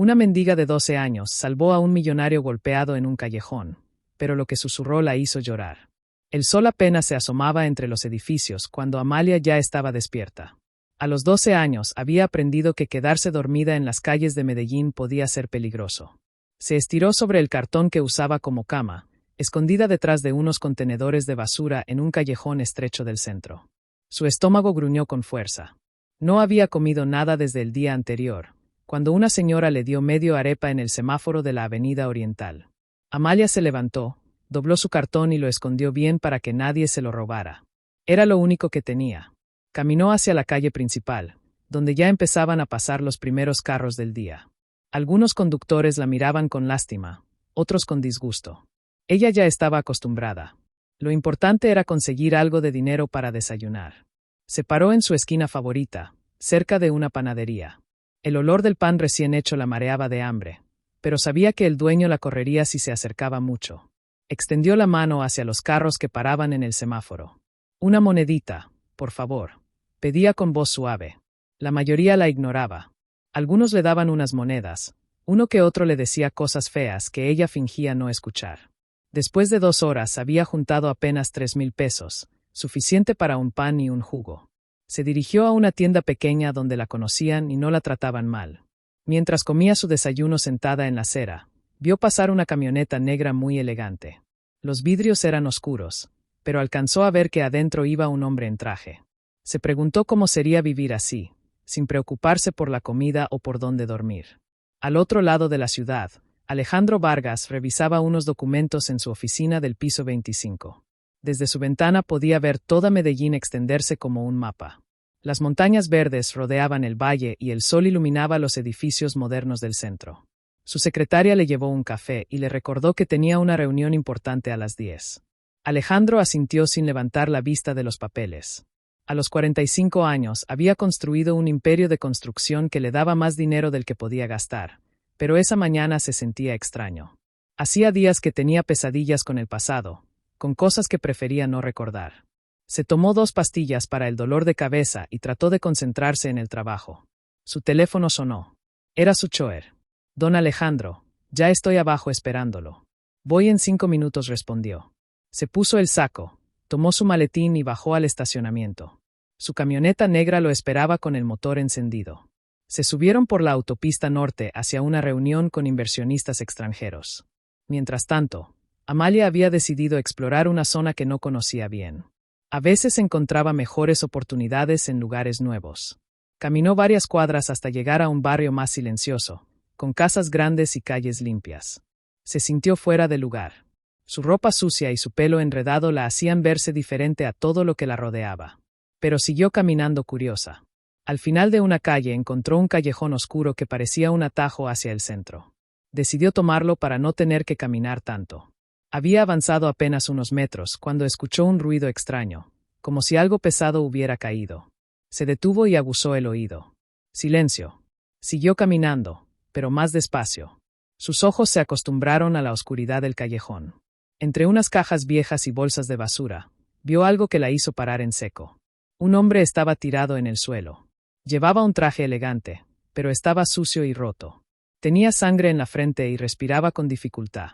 Una mendiga de 12 años salvó a un millonario golpeado en un callejón, pero lo que susurró la hizo llorar. El sol apenas se asomaba entre los edificios cuando Amalia ya estaba despierta. A los 12 años había aprendido que quedarse dormida en las calles de Medellín podía ser peligroso. Se estiró sobre el cartón que usaba como cama, escondida detrás de unos contenedores de basura en un callejón estrecho del centro. Su estómago gruñó con fuerza. No había comido nada desde el día anterior, cuando una señora le dio medio arepa en el semáforo de la Avenida Oriental. Amalia se levantó, dobló su cartón y lo escondió bien para que nadie se lo robara. Era lo único que tenía. Caminó hacia la calle principal, donde ya empezaban a pasar los primeros carros del día. Algunos conductores la miraban con lástima, otros con disgusto. Ella ya estaba acostumbrada. Lo importante era conseguir algo de dinero para desayunar. Se paró en su esquina favorita, cerca de una panadería. El olor del pan recién hecho la mareaba de hambre, pero sabía que el dueño la correría si se acercaba mucho. Extendió la mano hacia los carros que paraban en el semáforo. «Una monedita, por favor», pedía con voz suave. La mayoría la ignoraba. Algunos le daban unas monedas, uno que otro le decía cosas feas que ella fingía no escuchar. Después de 2 horas había juntado apenas 3,000 pesos, suficiente para un pan y un jugo. Se dirigió a una tienda pequeña donde la conocían y no la trataban mal. Mientras comía su desayuno sentada en la acera, vio pasar una camioneta negra muy elegante. Los vidrios eran oscuros, pero alcanzó a ver que adentro iba un hombre en traje. Se preguntó cómo sería vivir así, sin preocuparse por la comida o por dónde dormir. Al otro lado de la ciudad, Alejandro Vargas revisaba unos documentos en su oficina del piso 25. Desde su ventana podía ver toda Medellín extenderse como un mapa. Las montañas verdes rodeaban el valle y el sol iluminaba los edificios modernos del centro. Su secretaria le llevó un café y le recordó que tenía una reunión importante a las 10. Alejandro asintió sin levantar la vista de los papeles. A los 45 años había construido un imperio de construcción que le daba más dinero del que podía gastar, pero esa mañana se sentía extraño. Hacía días que tenía pesadillas con el pasado, con cosas que prefería no recordar. Se tomó 2 pastillas para el dolor de cabeza y trató de concentrarse en el trabajo. Su teléfono sonó. Era su chofer. «Don Alejandro, ya estoy abajo esperándolo». «Voy en 5 minutos», respondió. Se puso el saco, tomó su maletín y bajó al estacionamiento. Su camioneta negra lo esperaba con el motor encendido. Se subieron por la autopista norte hacia una reunión con inversionistas extranjeros. Mientras tanto, Amalia había decidido explorar una zona que no conocía bien. A veces encontraba mejores oportunidades en lugares nuevos. Caminó varias cuadras hasta llegar a un barrio más silencioso, con casas grandes y calles limpias. Se sintió fuera de lugar. Su ropa sucia y su pelo enredado la hacían verse diferente a todo lo que la rodeaba. Pero siguió caminando curiosa. Al final de una calle encontró un callejón oscuro que parecía un atajo hacia el centro. Decidió tomarlo para no tener que caminar tanto. Había avanzado apenas unos metros cuando escuchó un ruido extraño, como si algo pesado hubiera caído. Se detuvo y aguzó el oído. Silencio. Siguió caminando, pero más despacio. Sus ojos se acostumbraron a la oscuridad del callejón. Entre unas cajas viejas y bolsas de basura, vio algo que la hizo parar en seco. Un hombre estaba tirado en el suelo. Llevaba un traje elegante, pero estaba sucio y roto. Tenía sangre en la frente y respiraba con dificultad.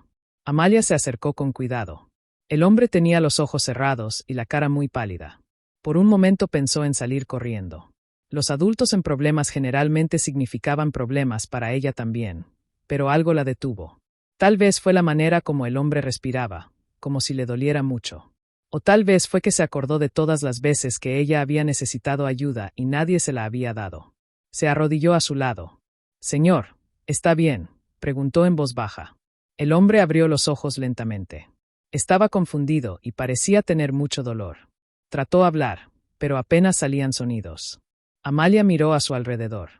Amalia se acercó con cuidado. El hombre tenía los ojos cerrados y la cara muy pálida. Por un momento pensó en salir corriendo. Los adultos en problemas generalmente significaban problemas para ella también, pero algo la detuvo. Tal vez fue la manera como el hombre respiraba, como si le doliera mucho. O tal vez fue que se acordó de todas las veces que ella había necesitado ayuda y nadie se la había dado. Se arrodilló a su lado. «Señor, ¿está bien?», preguntó en voz baja. El hombre abrió los ojos lentamente. Estaba confundido y parecía tener mucho dolor. Trató de hablar, pero apenas salían sonidos. Amalia miró a su alrededor.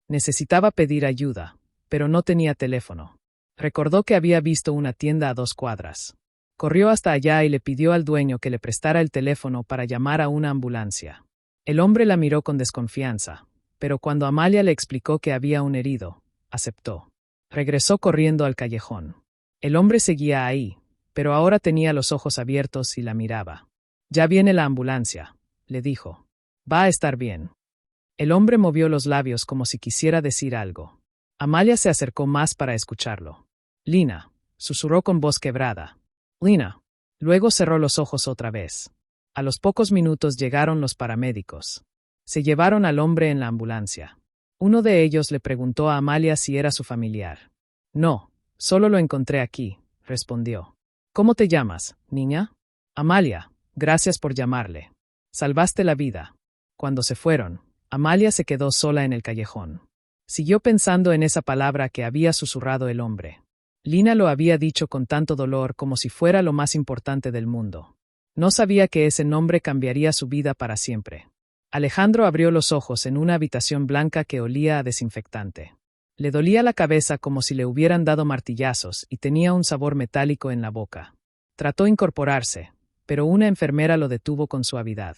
Necesitaba pedir ayuda, pero no tenía teléfono. Recordó que había visto una tienda a 2 cuadras. Corrió hasta allá y le pidió al dueño que le prestara el teléfono para llamar a una ambulancia. El hombre la miró con desconfianza, pero cuando Amalia le explicó que había un herido, aceptó. Regresó corriendo al callejón. El hombre seguía ahí, pero ahora tenía los ojos abiertos y la miraba. «Ya viene la ambulancia», le dijo. «Va a estar bien». El hombre movió los labios como si quisiera decir algo. Amalia se acercó más para escucharlo. Lina, susurró con voz quebrada. Lina. Luego cerró los ojos otra vez. A los pocos minutos llegaron los paramédicos. Se llevaron al hombre en la ambulancia. Uno de ellos le preguntó a Amalia si era su familiar. No, solo lo encontré aquí, respondió. ¿Cómo te llamas, niña? Amalia, gracias por llamarle. Salvaste la vida. Cuando se fueron, Amalia se quedó sola en el callejón. Siguió pensando en esa palabra que había susurrado el hombre. Lina lo había dicho con tanto dolor como si fuera lo más importante del mundo. No sabía que ese nombre cambiaría su vida para siempre. Alejandro abrió los ojos en una habitación blanca que olía a desinfectante. Le dolía la cabeza como si le hubieran dado martillazos y tenía un sabor metálico en la boca. Trató de incorporarse, pero una enfermera lo detuvo con suavidad.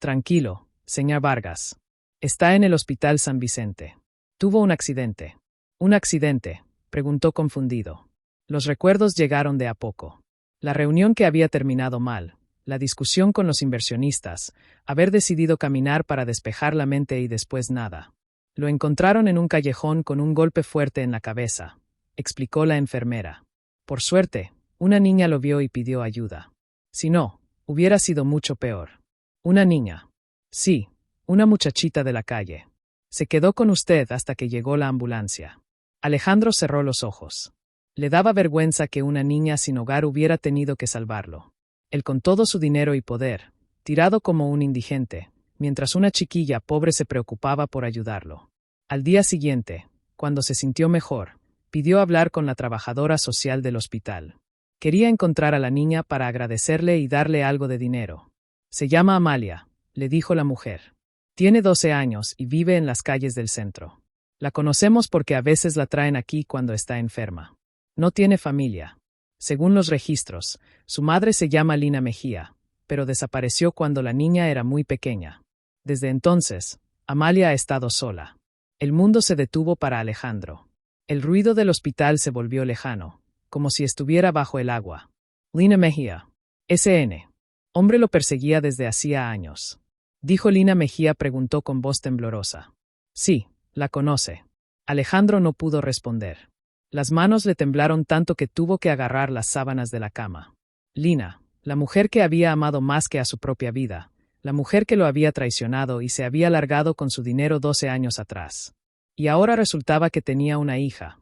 Tranquilo, señor Vargas. Está en el Hospital San Vicente. Tuvo un accidente. ¿Un accidente?, preguntó confundido. Los recuerdos llegaron de a poco. La reunión que había terminado mal, la discusión con los inversionistas, haber decidido caminar para despejar la mente y después nada. Lo encontraron en un callejón con un golpe fuerte en la cabeza, explicó la enfermera. Por suerte, una niña lo vio y pidió ayuda. Si no, hubiera sido mucho peor. Una niña. Sí, una muchachita de la calle. Se quedó con usted hasta que llegó la ambulancia. Alejandro cerró los ojos. Le daba vergüenza que una niña sin hogar hubiera tenido que salvarlo. Él con todo su dinero y poder, tirado como un indigente, mientras una chiquilla pobre se preocupaba por ayudarlo. Al día siguiente, cuando se sintió mejor, pidió hablar con la trabajadora social del hospital. Quería encontrar a la niña para agradecerle y darle algo de dinero. Se llama Amalia, le dijo la mujer. Tiene 12 años y vive en las calles del centro. La conocemos porque a veces la traen aquí cuando está enferma. No tiene familia. Según los registros, su madre se llama Lina Mejía, pero desapareció cuando la niña era muy pequeña. Desde entonces, Amalia ha estado sola. El mundo se detuvo para Alejandro. El ruido del hospital se volvió lejano, como si estuviera bajo el agua. Lina Mejía. S.N. Hombre lo perseguía desde hacía años. Dijo Lina Mejía, preguntó con voz temblorosa. Sí, la conoce. Alejandro no pudo responder. Las manos le temblaron tanto que tuvo que agarrar las sábanas de la cama. Lina, la mujer que había amado más que a su propia vida, la mujer que lo había traicionado y se había largado con su dinero 12 años atrás. Y ahora resultaba que tenía una hija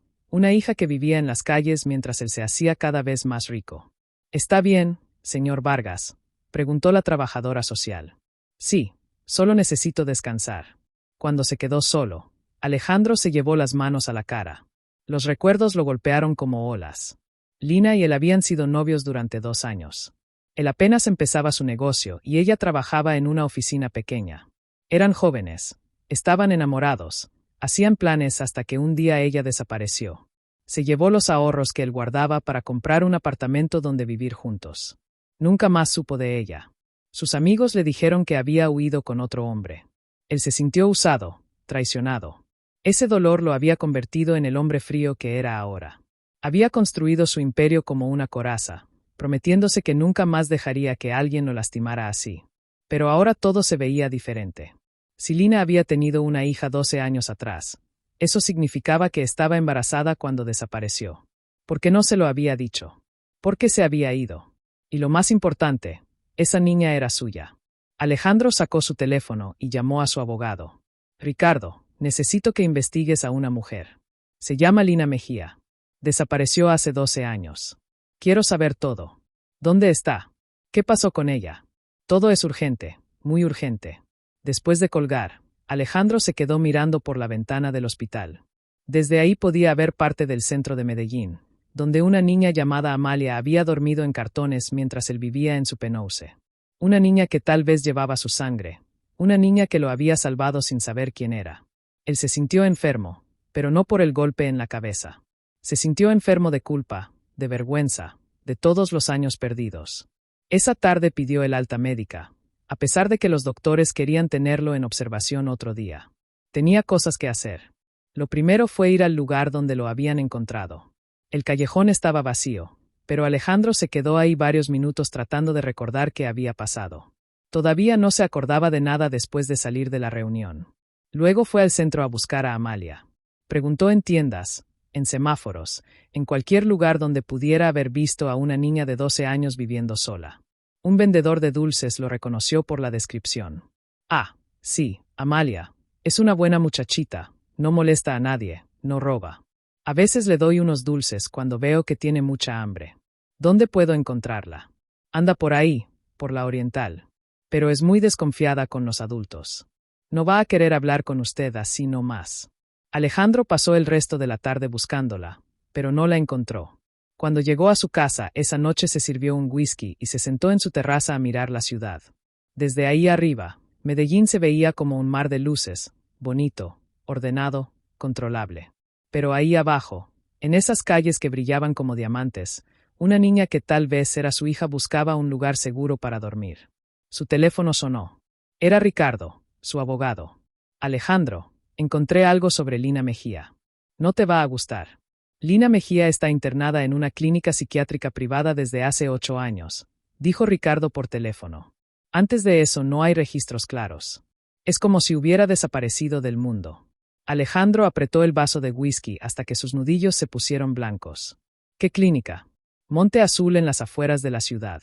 que vivía en las calles mientras él se hacía cada vez más rico. ¿Está bien, señor Vargas?, preguntó la trabajadora social. Sí, solo necesito descansar. Cuando se quedó solo, Alejandro se llevó las manos a la cara. Los recuerdos lo golpearon como olas. Lina y él habían sido novios durante 2 años. Él apenas empezaba su negocio y ella trabajaba en una oficina pequeña. Eran jóvenes, estaban enamorados, hacían planes hasta que un día ella desapareció. Se llevó los ahorros que él guardaba para comprar un apartamento donde vivir juntos. Nunca más supo de ella. Sus amigos le dijeron que había huido con otro hombre. Él se sintió usado, traicionado. Ese dolor lo había convertido en el hombre frío que era ahora. Había construido su imperio como una coraza, prometiéndose que nunca más dejaría que alguien lo lastimara así. Pero ahora todo se veía diferente. Si Lina había tenido una hija 12 años atrás, eso significaba que estaba embarazada cuando desapareció. ¿Por qué no se lo había dicho? ¿Por qué se había ido? Y lo más importante, esa niña era suya. Alejandro sacó su teléfono y llamó a su abogado. Ricardo, necesito que investigues a una mujer. Se llama Lina Mejía. Desapareció hace 12 años. Quiero saber todo. ¿Dónde está? ¿Qué pasó con ella? Todo es urgente, muy urgente. Después de colgar, Alejandro se quedó mirando por la ventana del hospital. Desde ahí podía ver parte del centro de Medellín, donde una niña llamada Amalia había dormido en cartones mientras él vivía en su penose. Una niña que tal vez llevaba su sangre, una niña que lo había salvado sin saber quién era. Él se sintió enfermo, pero no por el golpe en la cabeza. Se sintió enfermo de culpa, de vergüenza, de todos los años perdidos. Esa tarde pidió el alta médica, a pesar de que los doctores querían tenerlo en observación otro día. Tenía cosas que hacer. Lo primero fue ir al lugar donde lo habían encontrado. El callejón estaba vacío, pero Alejandro se quedó ahí varios minutos tratando de recordar qué había pasado. Todavía no se acordaba de nada después de salir de la reunión. Luego fue al centro a buscar a Amalia. Preguntó en tiendas, en semáforos, en cualquier lugar donde pudiera haber visto a una niña de 12 años viviendo sola. Un vendedor de dulces lo reconoció por la descripción. Ah, sí, Amalia. Es una buena muchachita, no molesta a nadie, no roba. A veces le doy unos dulces cuando veo que tiene mucha hambre. ¿Dónde puedo encontrarla? Anda por ahí, por la Oriental. Pero es muy desconfiada con los adultos. No va a querer hablar con usted así no más. Alejandro pasó el resto de la tarde buscándola, pero no la encontró. Cuando llegó a su casa, esa noche se sirvió un whisky y se sentó en su terraza a mirar la ciudad. Desde ahí arriba, Medellín se veía como un mar de luces, bonito, ordenado, controlable. Pero ahí abajo, en esas calles que brillaban como diamantes, una niña que tal vez era su hija buscaba un lugar seguro para dormir. Su teléfono sonó. Era Ricardo, su abogado. Alejandro, encontré algo sobre Lina Mejía. No te va a gustar. Lina Mejía está internada en una clínica psiquiátrica privada desde hace 8 años, dijo Ricardo por teléfono. Antes de eso no hay registros claros. Es como si hubiera desaparecido del mundo. Alejandro apretó el vaso de whisky hasta que sus nudillos se pusieron blancos. ¿Qué clínica? Monte Azul en las afueras de la ciudad.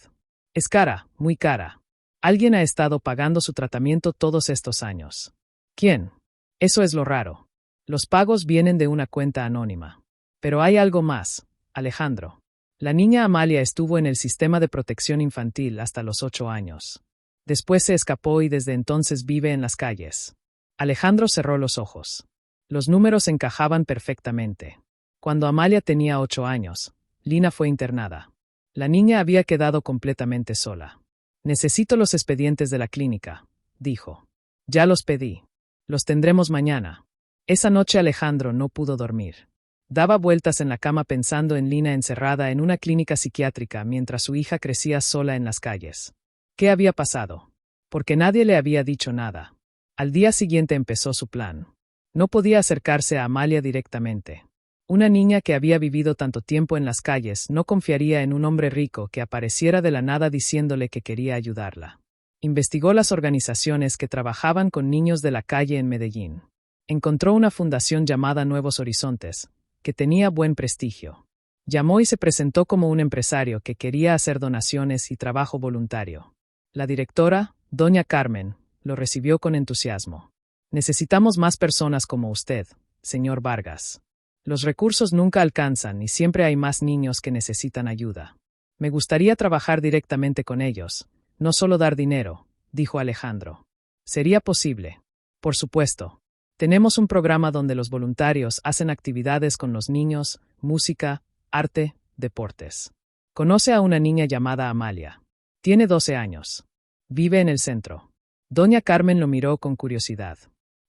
Es cara, muy cara. Alguien ha estado pagando su tratamiento todos estos años. ¿Quién? Eso es lo raro. Los pagos vienen de una cuenta anónima. Pero hay algo más, Alejandro. La niña Amalia estuvo en el sistema de protección infantil hasta los 8 años. Después se escapó y desde entonces vive en las calles. Alejandro cerró los ojos. Los números encajaban perfectamente. Cuando Amalia tenía 8 años, Lina fue internada. La niña había quedado completamente sola. Necesito los expedientes de la clínica, dijo. Ya los pedí. Los tendremos mañana. Esa noche Alejandro no pudo dormir. Daba vueltas en la cama pensando en Lina encerrada en una clínica psiquiátrica mientras su hija crecía sola en las calles. ¿Qué había pasado? Porque nadie le había dicho nada. Al día siguiente empezó su plan. No podía acercarse a Amalia directamente. Una niña que había vivido tanto tiempo en las calles no confiaría en un hombre rico que apareciera de la nada diciéndole que quería ayudarla. Investigó las organizaciones que trabajaban con niños de la calle en Medellín. Encontró una fundación llamada Nuevos Horizontes, que tenía buen prestigio. Llamó y se presentó como un empresario que quería hacer donaciones y trabajo voluntario. La directora, doña Carmen, lo recibió con entusiasmo. Necesitamos más personas como usted, señor Vargas. Los recursos nunca alcanzan y siempre hay más niños que necesitan ayuda. Me gustaría trabajar directamente con ellos, no solo dar dinero, dijo Alejandro. ¿Sería posible? Por supuesto. Tenemos un programa donde los voluntarios hacen actividades con los niños, música, arte, deportes. Conoce a una niña llamada Amalia. Tiene 12 años. Vive en el centro. Doña Carmen lo miró con curiosidad.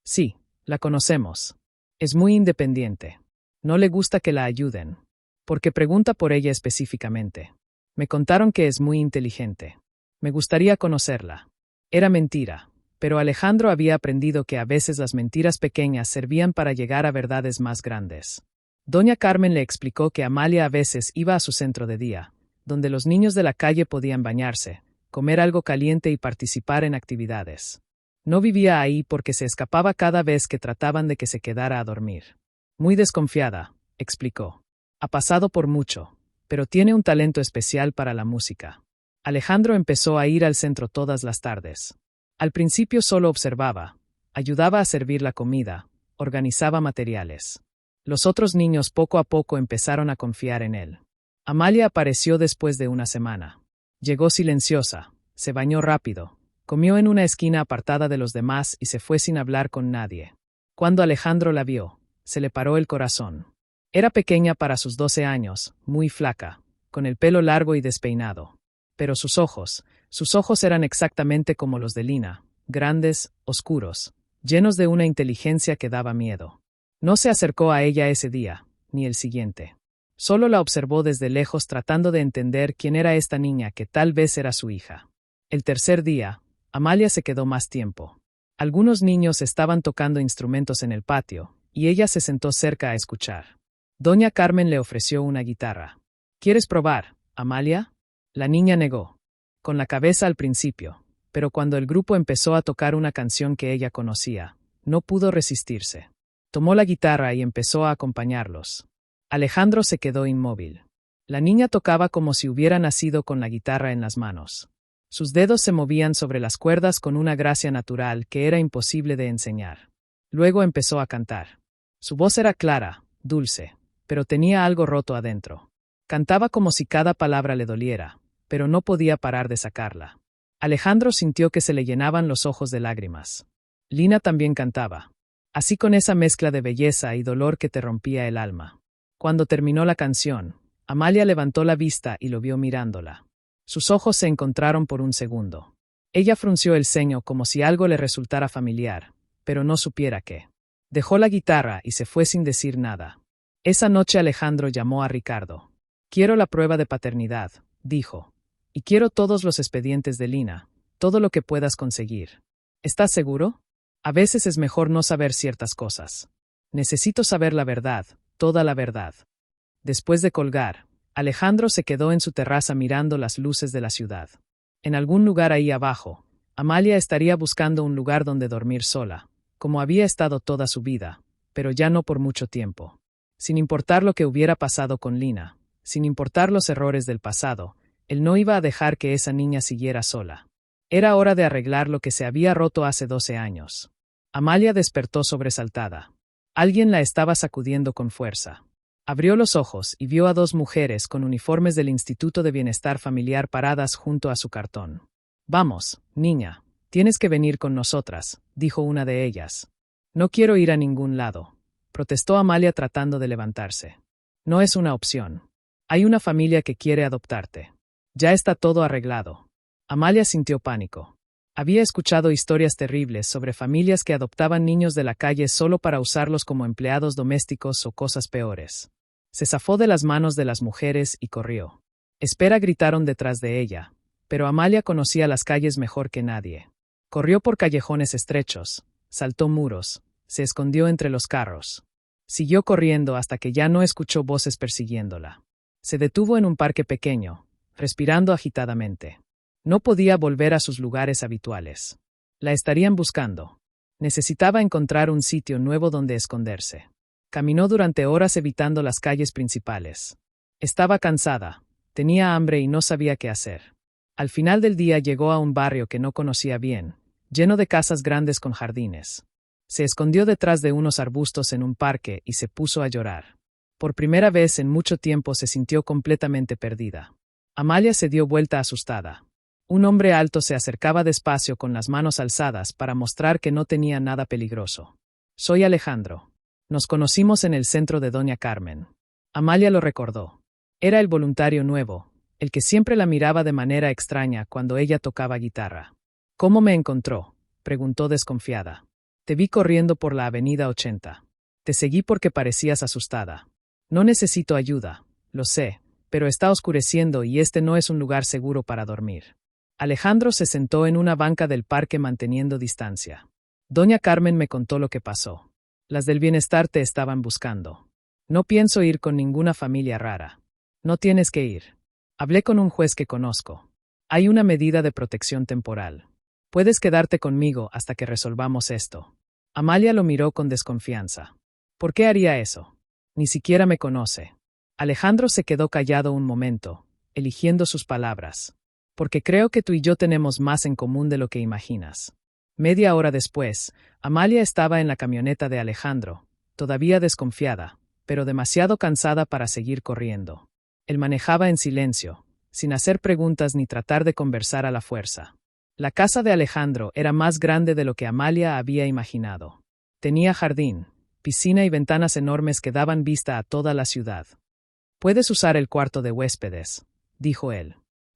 Sí, la conocemos. Es muy independiente. No le gusta que la ayuden. Porque pregunta por ella específicamente. Me contaron que es muy inteligente. Me gustaría conocerla. Era mentira. Pero Alejandro había aprendido que a veces las mentiras pequeñas servían para llegar a verdades más grandes. Doña Carmen le explicó que Amalia a veces iba a su centro de día, donde los niños de la calle podían bañarse, comer algo caliente y participar en actividades. No vivía ahí porque se escapaba cada vez que trataban de que se quedara a dormir. Muy desconfiada, explicó. Ha pasado por mucho, pero tiene un talento especial para la música. Alejandro empezó a ir al centro todas las tardes. Al principio solo observaba, ayudaba a servir la comida, organizaba materiales. Los otros niños poco a poco empezaron a confiar en él. Amalia apareció después de una semana. Llegó silenciosa, se bañó rápido, comió en una esquina apartada de los demás y se fue sin hablar con nadie. Cuando Alejandro la vio, se le paró el corazón. Era pequeña para sus 12 años, muy flaca, con el pelo largo y despeinado. Pero sus ojos eran exactamente como los de Lina, grandes, oscuros, llenos de una inteligencia que daba miedo. No se acercó a ella ese día, ni el siguiente. Solo la observó desde lejos tratando de entender quién era esta niña que tal vez era su hija. El tercer día, Amalia se quedó más tiempo. Algunos niños estaban tocando instrumentos en el patio, y ella se sentó cerca a escuchar. Doña Carmen le ofreció una guitarra. ¿Quieres probar, Amalia? La niña negó. Con la cabeza al principio, pero cuando el grupo empezó a tocar una canción que ella conocía, no pudo resistirse. Tomó la guitarra y empezó a acompañarlos. Alejandro se quedó inmóvil. La niña tocaba como si hubiera nacido con la guitarra en las manos. Sus dedos se movían sobre las cuerdas con una gracia natural que era imposible de enseñar. Luego empezó a cantar. Su voz era clara, dulce, pero tenía algo roto adentro. Cantaba como si cada palabra le doliera, pero no podía parar de sacarla. Alejandro sintió que se le llenaban los ojos de lágrimas. Lina también cantaba, así con esa mezcla de belleza y dolor que te rompía el alma. Cuando terminó la canción, Amalia levantó la vista y lo vio mirándola. Sus ojos se encontraron por un segundo. Ella frunció el ceño como si algo le resultara familiar, pero no supiera qué. Dejó la guitarra y se fue sin decir nada. Esa noche Alejandro llamó a Ricardo. Quiero la prueba de paternidad, dijo. Y quiero todos los expedientes de Lina, todo lo que puedas conseguir. ¿Estás seguro? A veces es mejor no saber ciertas cosas. Necesito saber la verdad, toda la verdad. Después de colgar, Alejandro se quedó en su terraza mirando las luces de la ciudad. En algún lugar ahí abajo, Amalia estaría buscando un lugar donde dormir sola, como había estado toda su vida, pero ya no por mucho tiempo. Sin importar lo que hubiera pasado con Lina, sin importar los errores del pasado, él no iba a dejar que esa niña siguiera sola. Era hora de arreglar lo que se había roto hace 12 años. Amalia despertó sobresaltada. Alguien la estaba sacudiendo con fuerza. Abrió los ojos y vio a dos mujeres con uniformes del Instituto de Bienestar Familiar paradas junto a su cartón. Vamos, niña, tienes que venir con nosotras, dijo una de ellas. No quiero ir a ningún lado, protestó Amalia tratando de levantarse. No es una opción. Hay una familia que quiere adoptarte. Ya está todo arreglado. Amalia sintió pánico. Había escuchado historias terribles sobre familias que adoptaban niños de la calle solo para usarlos como empleados domésticos o cosas peores. Se zafó de las manos de las mujeres y corrió. Espera, gritaron detrás de ella, pero Amalia conocía las calles mejor que nadie. Corrió por callejones estrechos, saltó muros, se escondió entre los carros. Siguió corriendo hasta que ya no escuchó voces persiguiéndola. Se detuvo en un parque pequeño, respirando agitadamente. No podía volver a sus lugares habituales. La estarían buscando. Necesitaba encontrar un sitio nuevo donde esconderse. Caminó durante horas evitando las calles principales. Estaba cansada, tenía hambre y no sabía qué hacer. Al final del día llegó a un barrio que no conocía bien, lleno de casas grandes con jardines. Se escondió detrás de unos arbustos en un parque y se puso a llorar. Por primera vez en mucho tiempo se sintió completamente perdida. Amalia se dio vuelta asustada. Un hombre alto se acercaba despacio con las manos alzadas para mostrar que no tenía nada peligroso. Soy Alejandro. Nos conocimos en el centro de Doña Carmen. Amalia lo recordó. Era el voluntario nuevo, el que siempre la miraba de manera extraña cuando ella tocaba guitarra. ¿Cómo me encontró?, preguntó desconfiada. Te vi corriendo por la avenida 80. Te seguí porque parecías asustada. No necesito ayuda, lo sé, pero está oscureciendo y este no es un lugar seguro para dormir. Alejandro se sentó en una banca del parque manteniendo distancia. Doña Carmen me contó lo que pasó. Las del bienestar te estaban buscando. No pienso ir con ninguna familia rara. No tienes que ir. Hablé con un juez que conozco. Hay una medida de protección temporal. Puedes quedarte conmigo hasta que resolvamos esto. Amalia lo miró con desconfianza. ¿Por qué haría eso? Ni siquiera me conoce. Alejandro se quedó callado un momento, eligiendo sus palabras. Porque creo que tú y yo tenemos más en común de lo que imaginas. Media hora después, Amalia estaba en la camioneta de Alejandro, todavía desconfiada, pero demasiado cansada para seguir corriendo. Él manejaba en silencio, sin hacer preguntas ni tratar de conversar a la fuerza. La casa de Alejandro era más grande de lo que Amalia había imaginado. Tenía jardín, piscina y ventanas enormes que daban vista a toda la ciudad. Puedes usar el cuarto de huéspedes, dijo él.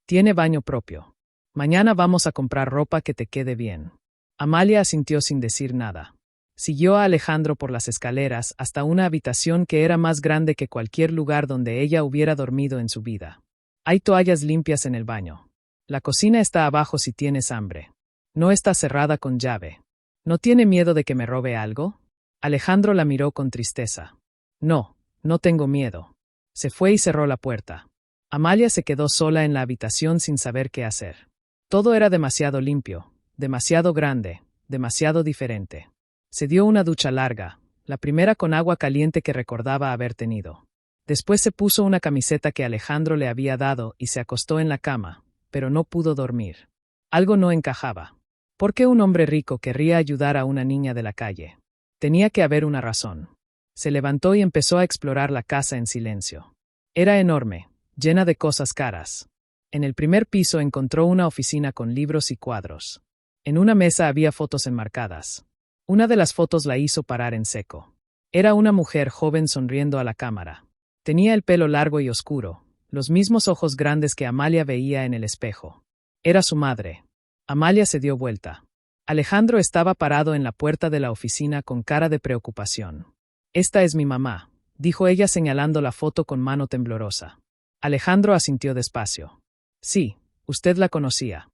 Tiene baño propio. Mañana vamos a comprar ropa que te quede bien. Amalia asintió sin decir nada. Siguió a Alejandro por las escaleras hasta una habitación que era más grande que cualquier lugar donde ella hubiera dormido en su vida. Hay toallas limpias en el baño. La cocina está abajo si tienes hambre. No está cerrada con llave. ¿No tiene miedo de que me robe algo? Alejandro la miró con tristeza. No, no tengo miedo. Se fue y cerró la puerta. Amalia se quedó sola en la habitación sin saber qué hacer. Todo era demasiado limpio, demasiado grande, demasiado diferente. Se dio una ducha larga, la primera con agua caliente que recordaba haber tenido. Después se puso una camiseta que Alejandro le había dado y se acostó en la cama, pero no pudo dormir. Algo no encajaba. ¿Por qué un hombre rico querría ayudar a una niña de la calle? Tenía que haber una razón. Se levantó y empezó a explorar la casa en silencio. Era enorme, llena de cosas caras. En el primer piso encontró una oficina con libros y cuadros. En una mesa había fotos enmarcadas. Una de las fotos la hizo parar en seco. Era una mujer joven sonriendo a la cámara. Tenía el pelo largo y oscuro, los mismos ojos grandes que Amalia veía en el espejo. Era su madre. Amalia se dio vuelta. Alejandro estaba parado en la puerta de la oficina con cara de preocupación. «Esta es mi mamá», dijo ella señalando la foto con mano temblorosa. Alejandro asintió despacio. «Sí, usted la conocía».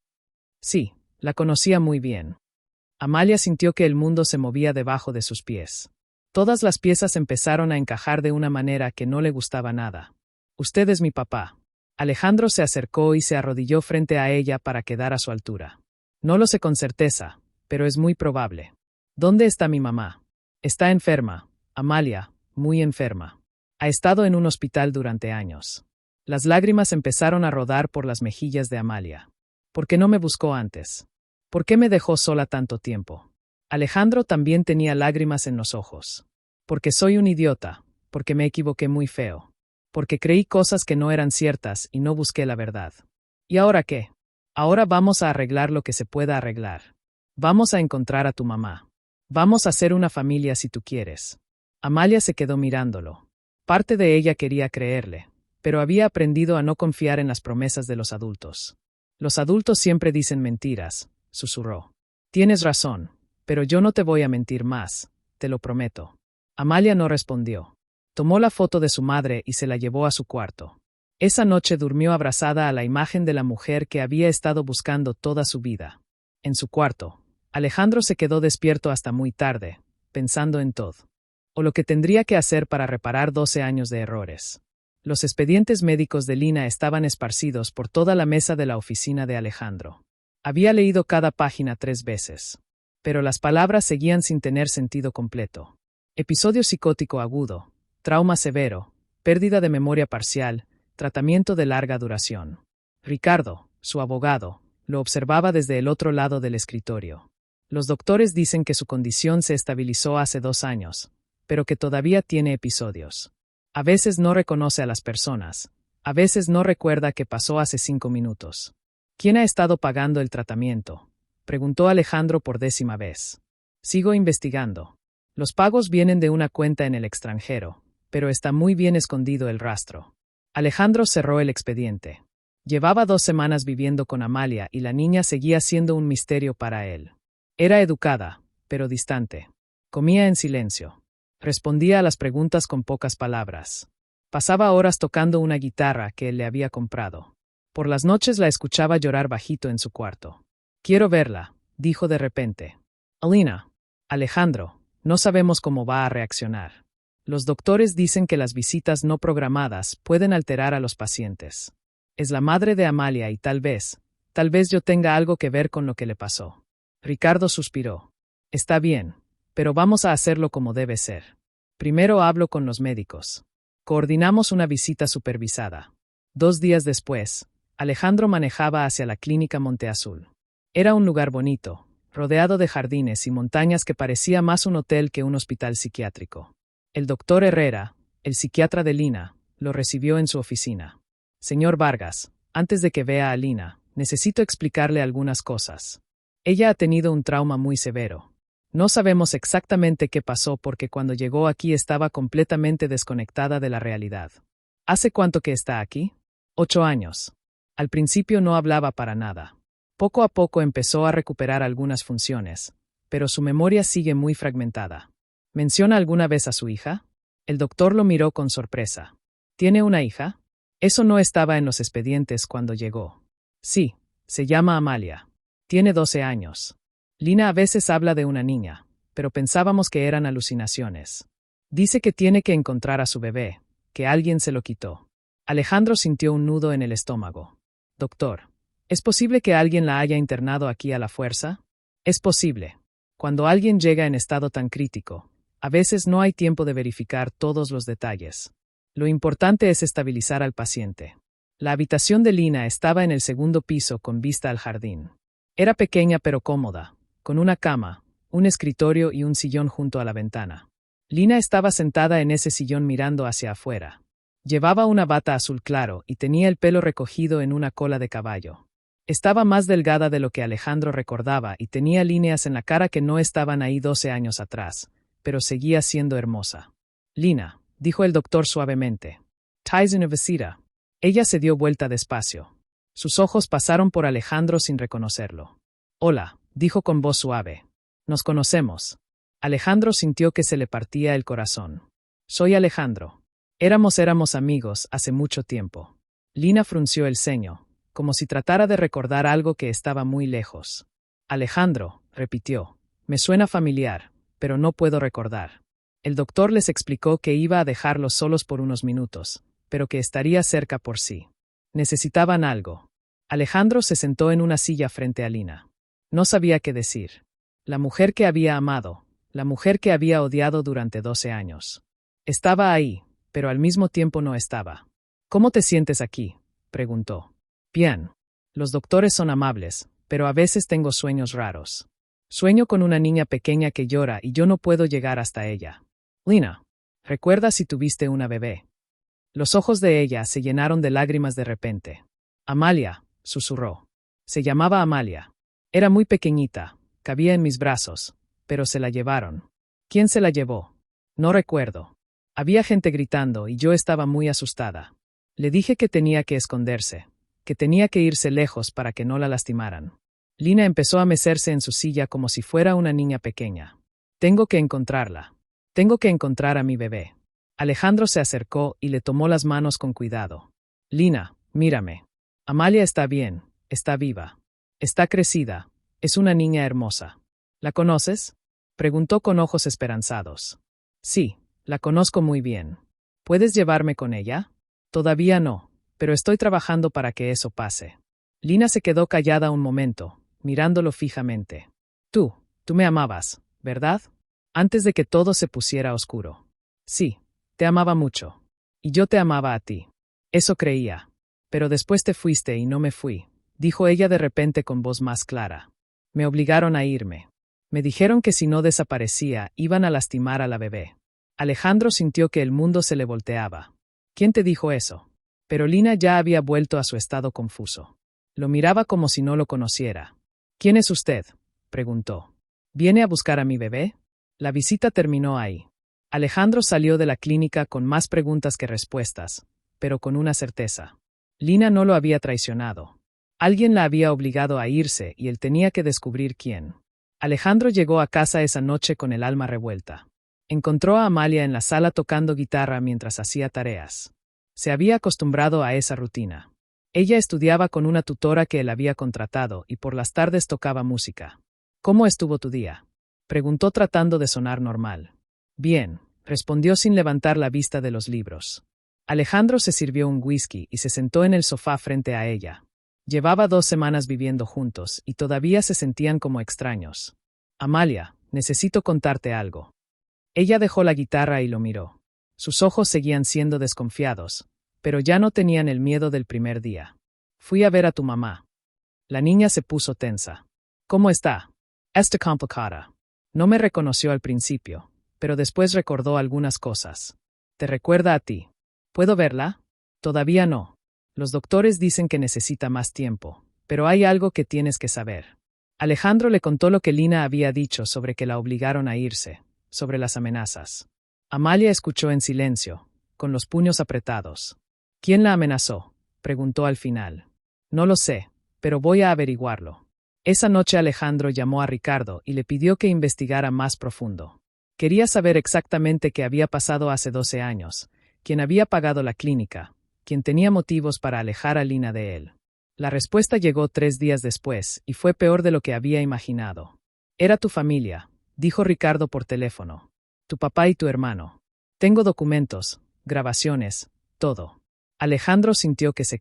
«Sí, la conocía muy bien». Amalia sintió que el mundo se movía debajo de sus pies. Todas las piezas empezaron a encajar de una manera que no le gustaba nada. «Usted es mi papá». Alejandro se acercó y se arrodilló frente a ella para quedar a su altura. «No lo sé con certeza, pero es muy probable». «¿Dónde está mi mamá?» «Está enferma, Amalia, muy enferma. Ha estado en un hospital durante años». Las lágrimas empezaron a rodar por las mejillas de Amalia. «¿Por qué no me buscó antes? ¿Por qué me dejó sola tanto tiempo?» Alejandro también tenía lágrimas en los ojos. «Porque soy un idiota, porque me equivoqué muy feo. Porque creí cosas que no eran ciertas y no busqué la verdad. ¿Y ahora qué? Ahora vamos a arreglar lo que se pueda arreglar. Vamos a encontrar a tu mamá. Vamos a ser una familia si tú quieres». Amalia se quedó mirándolo. Parte de ella quería creerle, pero había aprendido a no confiar en las promesas de los adultos. «Los adultos siempre dicen mentiras», susurró. «Tienes razón, pero yo no te voy a mentir más, te lo prometo». Amalia no respondió. Tomó la foto de su madre y se la llevó a su cuarto. Esa noche durmió abrazada a la imagen de la mujer que había estado buscando toda su vida. En su cuarto, Alejandro se quedó despierto hasta muy tarde, pensando en todo. O lo que tendría que hacer para reparar 12 años de errores. Los expedientes médicos de Lina estaban esparcidos por toda la mesa de la oficina de Alejandro. Había leído cada página 3 veces. Pero las palabras seguían sin tener sentido completo. Episodio psicótico agudo, trauma severo, pérdida de memoria parcial, tratamiento de larga duración. Ricardo, su abogado, lo observaba desde el otro lado del escritorio. Los doctores dicen que su condición se estabilizó hace 2 años, pero que todavía tiene episodios. A veces no reconoce a las personas, a veces no recuerda qué pasó hace 5 minutos. ¿Quién ha estado pagando el tratamiento?, preguntó Alejandro por 10ª vez. Sigo investigando. Los pagos vienen de una cuenta en el extranjero, pero está muy bien escondido el rastro. Alejandro cerró el expediente. Llevaba 2 semanas viviendo con Amalia y la niña seguía siendo un misterio para él. Era educada, pero distante. Comía en silencio. Respondía a las preguntas con pocas palabras. Pasaba horas tocando una guitarra que él le había comprado. Por las noches la escuchaba llorar bajito en su cuarto. «Quiero verla», dijo de repente. «Alina». «Alejandro, no sabemos cómo va a reaccionar. Los doctores dicen que las visitas no programadas pueden alterar a los pacientes. Es la madre de Amalia y tal vez yo tenga algo que ver con lo que le pasó». Ricardo suspiró. «Está bien, pero vamos a hacerlo como debe ser. Primero hablo con los médicos. Coordinamos una visita supervisada». 2 días después, Alejandro manejaba hacia la clínica Monte Azul. Era un lugar bonito, rodeado de jardines y montañas que parecía más un hotel que un hospital psiquiátrico. El doctor Herrera, el psiquiatra de Lina, lo recibió en su oficina. «Señor Vargas, antes de que vea a Lina, necesito explicarle algunas cosas. Ella ha tenido un trauma muy severo. No sabemos exactamente qué pasó porque cuando llegó aquí estaba completamente desconectada de la realidad. ¿Hace cuánto que está aquí? 8 años. Al principio no hablaba para nada. Poco a poco empezó a recuperar algunas funciones, pero su memoria sigue muy fragmentada. ¿Menciona alguna vez a su hija?». El doctor lo miró con sorpresa. «¿Tiene una hija?». Eso no estaba en los expedientes cuando llegó. «Sí, se llama Amalia. Tiene 12 años. Lina a veces habla de una niña, pero pensábamos que eran alucinaciones. Dice que tiene que encontrar a su bebé, que alguien se lo quitó». Alejandro sintió un nudo en el estómago. «Doctor, ¿es posible que alguien la haya internado aquí a la fuerza?». «Es posible. Cuando alguien llega en estado tan crítico, A veces no hay tiempo de verificar todos los detalles. Lo importante es estabilizar al paciente. La habitación de Lina estaba en el segundo piso con vista al jardín. Era pequeña pero cómoda, con una cama, un escritorio y un sillón junto a la ventana. Lina estaba sentada en ese sillón mirando hacia afuera. Llevaba una bata azul claro y tenía el pelo recogido en una cola de caballo. Estaba más delgada de lo que Alejandro recordaba y tenía líneas en la cara que no estaban ahí 12 años atrás, pero seguía siendo hermosa. Lina, dijo el doctor suavemente. ¿Tienes una visita? Ella se dio vuelta despacio. Sus ojos pasaron por Alejandro sin reconocerlo. Hola, dijo con voz suave. Nos conocemos. Alejandro sintió que se le partía el corazón. Soy Alejandro. Éramos amigos hace mucho tiempo. Lina frunció el ceño, como si tratara de recordar algo que estaba muy lejos. Alejandro, repitió. Me suena familiar, pero no puedo recordar. El doctor les explicó que iba a dejarlos solos por unos minutos, pero que estaría cerca por sí. Necesitaban algo. Alejandro se sentó en una silla frente a Lina. No sabía qué decir. La mujer que había amado, la mujer que había odiado durante 12 años. Estaba ahí, pero al mismo tiempo no estaba. ¿Cómo te sientes aquí?, preguntó. Bien. Los doctores son amables, pero a veces tengo sueños raros. Sueño con una niña pequeña que llora y yo no puedo llegar hasta ella. Lina, ¿recuerdas si tuviste una bebé? Los ojos de ella se llenaron de lágrimas de repente. Amalia, susurró. Se llamaba Amalia. Era muy pequeñita, cabía en mis brazos, pero se la llevaron. ¿Quién se la llevó? No recuerdo. Había gente gritando y yo estaba muy asustada. Le dije que tenía que esconderse, que tenía que irse lejos para que no la lastimaran. Lina empezó a mecerse en su silla como si fuera una niña pequeña. Tengo que encontrarla. Tengo que encontrar a mi bebé. Alejandro se acercó y le tomó las manos con cuidado. Lina, mírame. Amalia está bien, está viva. Está crecida. Es una niña hermosa. ¿La conoces?, preguntó con ojos esperanzados. Sí, la conozco muy bien. ¿Puedes llevarme con ella? Todavía no, pero estoy trabajando para que eso pase. Lina se quedó callada un momento, mirándolo fijamente. Tú me amabas, ¿verdad? Antes de que todo se pusiera oscuro. Sí, te amaba mucho. Y yo te amaba a ti. Eso creía. Pero después te fuiste y no me fui, dijo ella de repente con voz más clara. Me obligaron a irme. Me dijeron que si no desaparecía, iban a lastimar a la bebé. Alejandro sintió que el mundo se le volteaba. ¿Quién te dijo eso? Pero Lina ya había vuelto a su estado confuso. Lo miraba como si no lo conociera. ¿Quién es usted?, preguntó. ¿Viene a buscar a mi bebé? La visita terminó ahí. Alejandro salió de la clínica con más preguntas que respuestas, pero con una certeza. Lina no lo había traicionado. Alguien la había obligado a irse y él tenía que descubrir quién. Alejandro llegó a casa esa noche con el alma revuelta. Encontró a Amalia en la sala tocando guitarra mientras hacía tareas. Se había acostumbrado a esa rutina. Ella estudiaba con una tutora que él había contratado y por las tardes tocaba música. ¿Cómo estuvo tu día?, preguntó tratando de sonar normal. Bien, respondió sin levantar la vista de los libros. Alejandro se sirvió un whisky y se sentó en el sofá frente a ella. Llevaba 2 semanas viviendo juntos y todavía se sentían como extraños. Amalia, necesito contarte algo. Ella dejó la guitarra y lo miró. Sus ojos seguían siendo desconfiados, pero ya no tenían el miedo del primer día. Fui a ver a tu mamá. La niña se puso tensa. ¿Cómo está? Está complicada. No me reconoció al principio, pero después recordó algunas cosas. ¿Te recuerda a ti? ¿Puedo verla? Todavía no. Los doctores dicen que necesita más tiempo, pero hay algo que tienes que saber. Alejandro le contó lo que Lina había dicho sobre que la obligaron a irse, sobre las amenazas. Amalia escuchó en silencio, con los puños apretados. ¿Quién la amenazó?, preguntó al final. No lo sé, pero voy a averiguarlo. Esa noche Alejandro llamó a Ricardo y le pidió que investigara más profundo. Quería saber exactamente qué había pasado hace 12 años, quién había pagado la clínica, quién tenía motivos para alejar a Lina de él. La respuesta llegó 3 días después y fue peor de lo que había imaginado. Era tu familia, dijo Ricardo por teléfono. Tu papá y tu hermano. Tengo documentos, grabaciones, todo. Alejandro sintió que se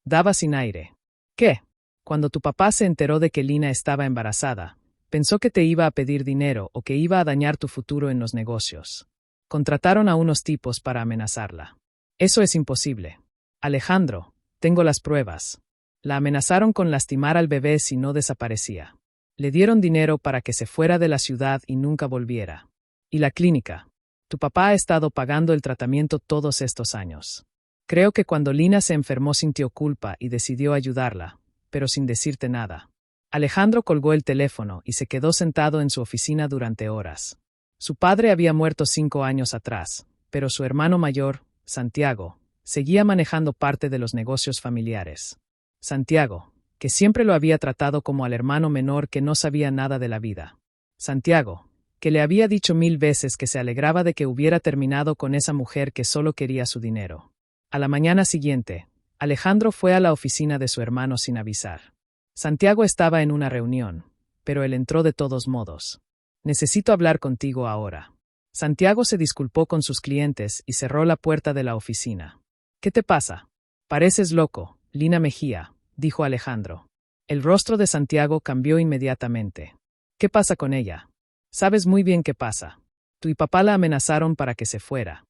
daba sin aire. ¿Qué? Cuando tu papá se enteró de que Lina estaba embarazada, Pensó que te iba a pedir dinero o que iba a dañar tu futuro en los negocios. Contrataron a unos tipos para amenazarla. Eso es imposible. Alejandro, tengo las pruebas. La amenazaron con lastimar al bebé si no desaparecía. Le dieron dinero para que se fuera de la ciudad y nunca volviera. ¿Y la clínica? Tu papá ha estado pagando el tratamiento todos estos años. Creo que cuando Lina se enfermó sintió culpa y decidió ayudarla, pero sin decirte nada. Alejandro colgó el teléfono y se quedó sentado en su oficina durante horas. Su padre había muerto 5 años atrás, pero su hermano mayor, Santiago, seguía manejando parte de los negocios familiares. Santiago, que siempre lo había tratado como al hermano menor que no sabía nada de la vida. Santiago, que le había dicho 1000 veces que se alegraba de que hubiera terminado con esa mujer que solo quería su dinero. A la mañana siguiente, Alejandro fue a la oficina de su hermano sin avisar. Santiago estaba en una reunión, pero él entró de todos modos. Necesito hablar contigo ahora. Santiago se disculpó con sus clientes y cerró la puerta de la oficina. ¿Qué te pasa? Pareces loco, Lina Mejía, dijo Alejandro. El rostro de Santiago cambió inmediatamente. ¿Qué pasa con ella? Sabes muy bien qué pasa. Tú y papá la amenazaron para que se fuera.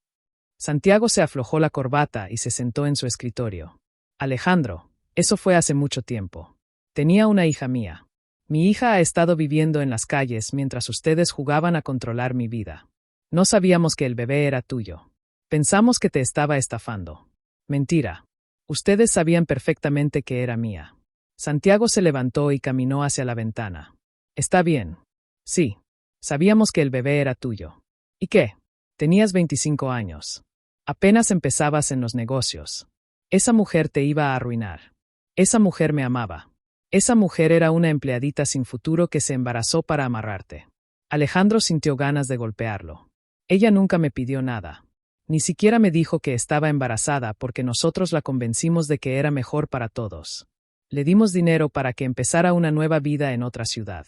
Santiago se aflojó la corbata y se sentó en su escritorio. Alejandro, eso fue hace mucho tiempo. Tenía una hija mía. Mi hija ha estado viviendo en las calles mientras ustedes jugaban a controlar mi vida. No sabíamos que el bebé era tuyo. Pensamos que te estaba estafando. Mentira. Ustedes sabían perfectamente que era mía. Santiago se levantó y caminó hacia la ventana. Está bien. Sí. Sabíamos que el bebé era tuyo. ¿Y qué? Tenías 25 años. Apenas empezabas en los negocios. Esa mujer te iba a arruinar. Esa mujer me amaba. Esa mujer era una empleadita sin futuro que se embarazó para amarrarte. Alejandro sintió ganas de golpearlo. Ella nunca me pidió nada. Ni siquiera me dijo que estaba embarazada porque nosotros la convencimos de que era mejor para todos. Le dimos dinero para que empezara una nueva vida en otra ciudad.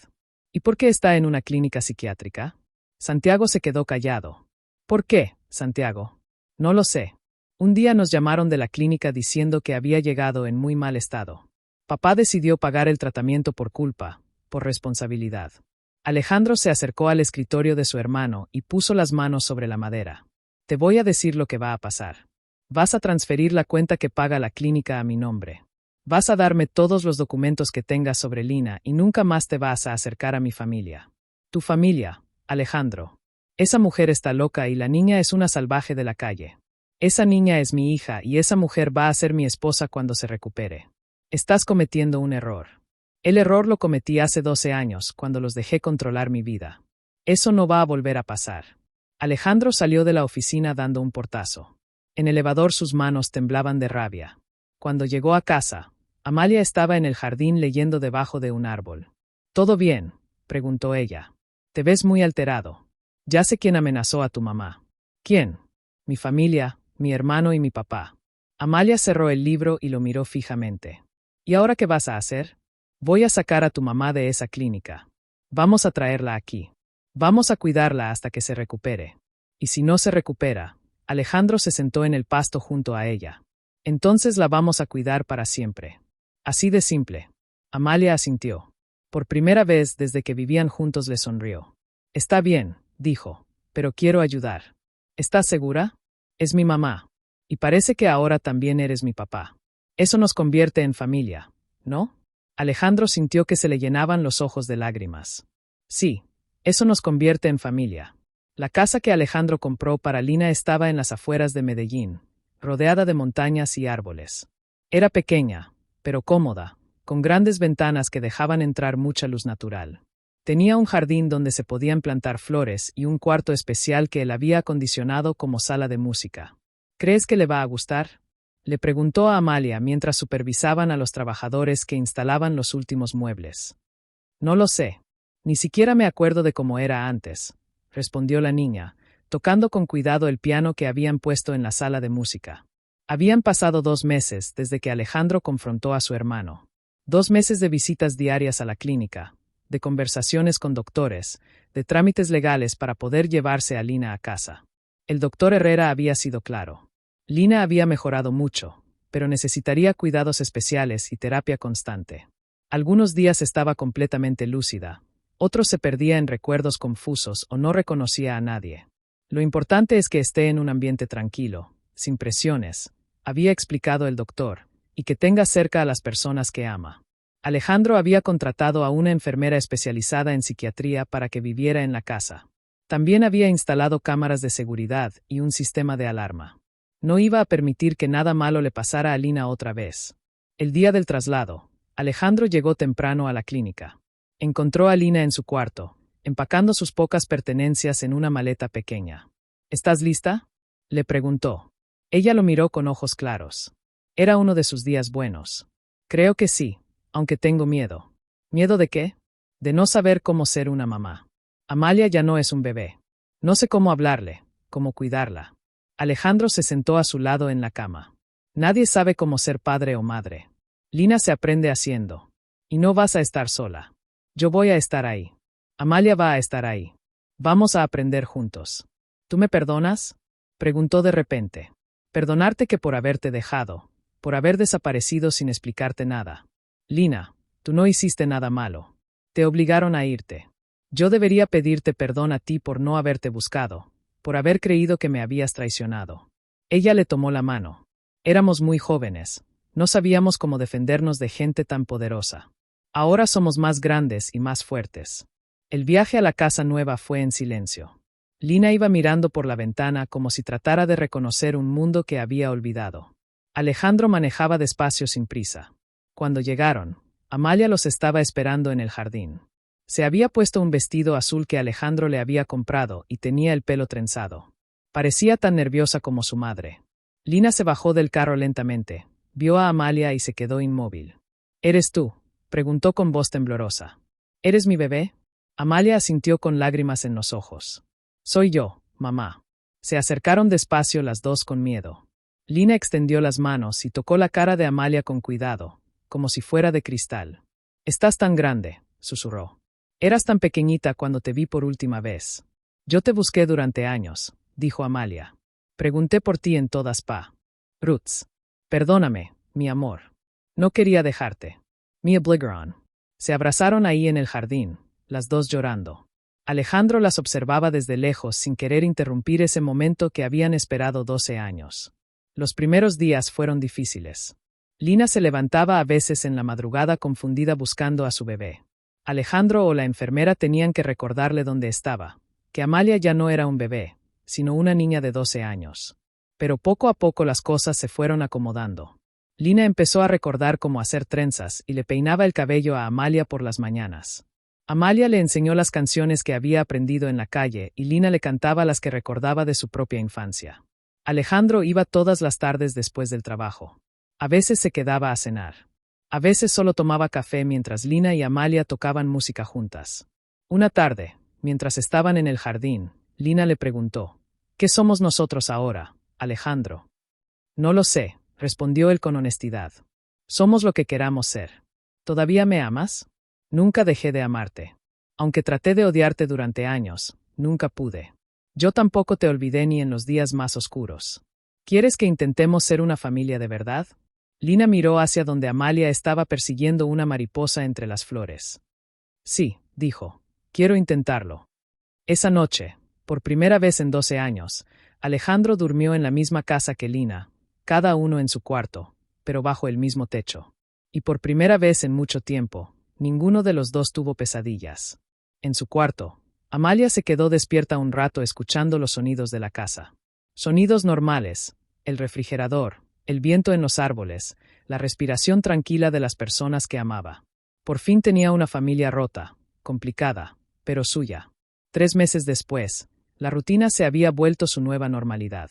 ¿Y por qué está en una clínica psiquiátrica? Santiago se quedó callado. ¿Por qué, Santiago? No lo sé. Un día nos llamaron de la clínica diciendo que había llegado en muy mal estado. Papá decidió pagar el tratamiento por culpa, por responsabilidad. Alejandro se acercó al escritorio de su hermano y puso las manos sobre la madera. Te voy a decir lo que va a pasar. Vas a transferir la cuenta que paga la clínica a mi nombre. Vas a darme todos los documentos que tengas sobre Lina y nunca más te vas a acercar a mi familia. Tu familia, Alejandro. Esa mujer está loca y la niña es una salvaje de la calle. Esa niña es mi hija y esa mujer va a ser mi esposa cuando se recupere. Estás cometiendo un error. El error lo cometí hace 12 años, cuando los dejé controlar mi vida. Eso no va a volver a pasar. Alejandro salió de la oficina dando un portazo. En el elevador sus manos temblaban de rabia. Cuando llegó a casa, Amalia estaba en el jardín leyendo debajo de un árbol. ¿Todo bien?, preguntó ella. Te ves muy alterado. Ya sé quién amenazó a tu mamá. ¿Quién? Mi familia, mi hermano y mi papá. Amalia cerró el libro y lo miró fijamente. ¿Y ahora qué vas a hacer? Voy a sacar a tu mamá de esa clínica. Vamos a traerla aquí. Vamos a cuidarla hasta que se recupere. Y si no se recupera, Alejandro se sentó en el pasto junto a ella. Entonces la vamos a cuidar para siempre. Así de simple. Amalia asintió. Por primera vez desde que vivían juntos le sonrió. Está bien, dijo, pero quiero ayudar. ¿Estás segura? Es mi mamá. Y parece que ahora también eres mi papá. Eso nos convierte en familia, ¿no? Alejandro sintió que se le llenaban los ojos de lágrimas. Sí, eso nos convierte en familia. La casa que Alejandro compró para Lina estaba en las afueras de Medellín, rodeada de montañas y árboles. Era pequeña, pero cómoda, con grandes ventanas que dejaban entrar mucha luz natural. Tenía un jardín donde se podían plantar flores y un cuarto especial que él había acondicionado como sala de música. ¿Crees que le va a gustar?, le preguntó a Amalia mientras supervisaban a los trabajadores que instalaban los últimos muebles. No lo sé. Ni siquiera me acuerdo de cómo era antes, respondió la niña, tocando con cuidado el piano que habían puesto en la sala de música. Habían pasado 2 meses desde que Alejandro confrontó a su hermano. 2 meses de visitas diarias a la clínica, de conversaciones con doctores, de trámites legales para poder llevarse a Lina a casa. El doctor Herrera había sido claro. Lina había mejorado mucho, pero necesitaría cuidados especiales y terapia constante. Algunos días estaba completamente lúcida, Otro se perdía en recuerdos confusos o no reconocía a nadie. Lo importante es que esté en un ambiente tranquilo, sin presiones, había explicado el doctor, y que tenga cerca a las personas que ama. Alejandro había contratado a una enfermera especializada en psiquiatría para que viviera en la casa. También había instalado cámaras de seguridad y un sistema de alarma. No iba a permitir que nada malo le pasara a Lina otra vez. El día del traslado, Alejandro llegó temprano a la clínica. Encontró a Lina en su cuarto, empacando sus pocas pertenencias en una maleta pequeña. ¿Estás lista?, le preguntó. Ella lo miró con ojos claros. Era uno de sus días buenos. Creo que sí, aunque tengo miedo. ¿Miedo de qué? De no saber cómo ser una mamá. Amalia ya no es un bebé. No sé cómo hablarle, cómo cuidarla. Alejandro se sentó a su lado en la cama. Nadie sabe cómo ser padre o madre. Lina se aprende haciendo. Y no vas a estar sola. Yo voy a estar ahí. Amalia va a estar ahí. Vamos a aprender juntos. ¿Tú me perdonas?, preguntó de repente. Perdonarte que por haberte dejado, por haber desaparecido sin explicarte nada. Lina, tú no hiciste nada malo. Te obligaron a irte. Yo debería pedirte perdón a ti por no haberte buscado, por haber creído que me habías traicionado. Ella le tomó la mano. Éramos muy jóvenes. No sabíamos cómo defendernos de gente tan poderosa. Ahora somos más grandes y más fuertes. El viaje a la casa nueva fue en silencio. Lina iba mirando por la ventana como si tratara de reconocer un mundo que había olvidado. Alejandro manejaba despacio sin prisa. Cuando llegaron, Amalia los estaba esperando en el jardín. Se había puesto un vestido azul que Alejandro le había comprado y tenía el pelo trenzado. Parecía tan nerviosa como su madre. Lina se bajó del carro lentamente, vio a Amalia y se quedó inmóvil. ¿Eres tú?, preguntó con voz temblorosa. ¿Eres mi bebé? Amalia asintió con lágrimas en los ojos. Soy yo, mamá. Se acercaron despacio las dos con miedo. Lina extendió las manos y tocó la cara de Amalia con cuidado, como si fuera de cristal. Estás tan grande, susurró. Eras tan pequeñita cuando te vi por última vez. Yo te busqué durante años, dijo Amalia. Pregunté por ti en todas partes. Perdóname, mi amor. No quería dejarte. Me obligaron. Se abrazaron ahí en el jardín, las dos llorando. Alejandro las observaba desde lejos sin querer interrumpir ese momento que habían esperado 12 años. Los primeros días fueron difíciles. Lina se levantaba a veces en la madrugada confundida buscando a su bebé. Alejandro o la enfermera tenían que recordarle dónde estaba, que Amalia ya no era un bebé, sino una niña de 12 años. Pero poco a poco las cosas se fueron acomodando. Lina empezó a recordar cómo hacer trenzas y le peinaba el cabello a Amalia por las mañanas. Amalia le enseñó las canciones que había aprendido en la calle y Lina le cantaba las que recordaba de su propia infancia. Alejandro iba todas las tardes después del trabajo. A veces se quedaba a cenar. A veces solo tomaba café mientras Lina y Amalia tocaban música juntas. Una tarde, mientras estaban en el jardín, Lina le preguntó: ¿Qué somos nosotros ahora, Alejandro? No lo sé, respondió él con honestidad. Somos lo que queramos ser. ¿Todavía me amas? Nunca dejé de amarte. Aunque traté de odiarte durante años, nunca pude. Yo tampoco te olvidé ni en los días más oscuros. ¿Quieres que intentemos ser una familia de verdad? Lina miró hacia donde Amalia estaba persiguiendo una mariposa entre las flores. Sí, dijo, quiero intentarlo. Esa noche, por primera vez en 12 años, Alejandro durmió en la misma casa que Lina, cada uno en su cuarto, pero bajo el mismo techo. Y por primera vez en mucho tiempo, ninguno de los dos tuvo pesadillas. En su cuarto, Amalia se quedó despierta un rato escuchando los sonidos de la casa. Sonidos normales, el refrigerador, el viento en los árboles, la respiración tranquila de las personas que amaba. Por fin tenía una familia rota, complicada, pero suya. 3 meses después, la rutina se había vuelto su nueva normalidad.